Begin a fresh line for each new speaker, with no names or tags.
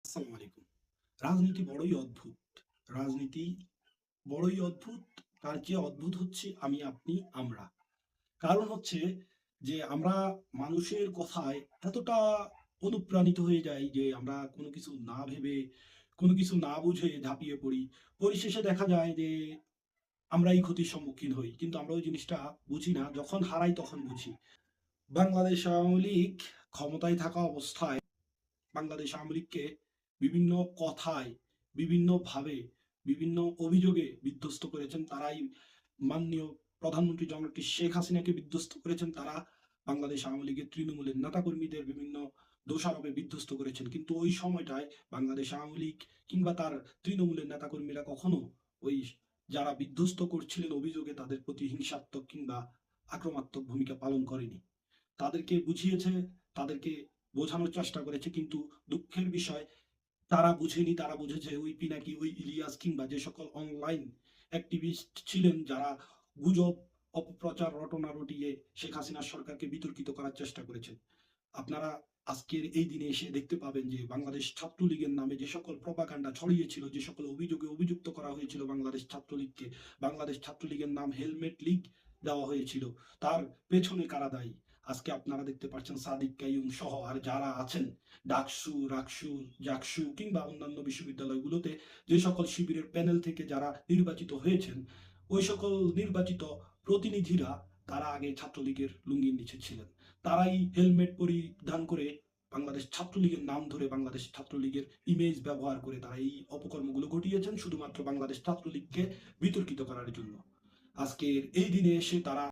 আসসালামু আলাইকুম। রাজনীতি বড়ই অদ্ভুত। রাজনীতি বড়ই অদ্ভুত। তার চেয়ে অদ্ভুত হচ্ছে আমি, আপনি, আমরা। কারণ হচ্ছে যে আমরা মানুষের কথায় এতটা অনুপ্রাণিত হয়ে যাই যে আমরা কোনো কিছু না ভেবে, কোনো কিছু না বুঝে ঝাঁপিয়ে পড়ি। পরিশেষে দেখা যায় যে আমরাই ক্ষতির সম্মুখীন হই। কিন্তু আমরা ওই জিনিসটা বুঝি না। যখন হারাই তখন বুঝি। বাংলাদেশ আওয়ামী লীগ ক্ষমতায় থাকা অবস্থায় বাংলাদেশ আওয়ামী লীগকে বিভিন্ন কথায়, বিভিন্নভাবে, বিভিন্ন অভিযোগে বিধ্বস্ত করেছেন। তারাই মাননীয় প্রধানমন্ত্রী জননেত্রী শেখ হাসিনাকে বিধ্বস্ত করেছেন। তারা বাংলাদেশ আওয়ামী লীগের তৃণমূলের নেতাকর্মীদের বিভিন্ন দোষারোপে বিধ্বস্ত করেছেন। কিন্তু ওই সময়টায় বাংলাদেশ আওয়ামী লীগ কিংবা তার তৃণমূলের নেতাকর্মীরা কখনো ওই যারা বিধ্বস্ত করছিলেন অভিযোগে তাদের প্রতি হিংসাত্মক কিংবা আক্রমণাত্মক ভূমিকা পালন করেনি। তাদেরকে বুঝিয়েছে, তাদেরকে বোঝানোর চেষ্টা করেছে, কিন্তু দুঃখের বিষয় তারা বুঝেনি। তারা বুঝেছে ওই পিনাকি, ওই ইলিয়াস কিংবা যে সকল অনলাইন অ্যাক্টিভিস্ট ছিলেন যারা গুজব, অপপ্রচার রটনা রটিয়ে শেখ হাসিনার সরকারকে বিতর্কিত করার চেষ্টা করেছেন। আপনারা আজকের এই দিনে এসে দেখতে পাবেন যে বাংলাদেশ ছাত্রলীগের নামে যে সকল প্রপাগান্ডা ছড়িয়েছিল, যে সকল অভিযোগে অভিযুক্ত করা হয়েছিল বাংলাদেশ ছাত্রলীগকে, বাংলাদেশ ছাত্রলীগের নাম হেলমেট লীগ দেওয়া হয়েছিল, তার পেছনে কারা দায়ী? আজকে আপনারা দেখতে পাচ্ছেন সাদিক কাইয়ুম সহ আর যারা আছেন ডাকসু, রাকসু, জাকসু কিংবা অন্যান্য বিশ্ববিদ্যালয়গুলোতে যে সকল শিবিরের প্যানেল থেকে যারা নির্বাচিত হয়েছেন, ওই সকল নির্বাচিত প্রতিনিধিরা তারা আগে ছাত্রলীগের লুঙ্গির নিচে ছিলেন। তারাই হেলমেট পরিধান করে বাংলাদেশ ছাত্রলীগের নাম ধরে, বাংলাদেশ ছাত্রলীগের ইমেজ ব্যবহার করে তারা এই অপকর্মগুলো ঘটিয়েছেন শুধুমাত্র বাংলাদেশ ছাত্রলীগকে বিতর্কিত করার জন্য। আজকের এই দিনে এসে তারা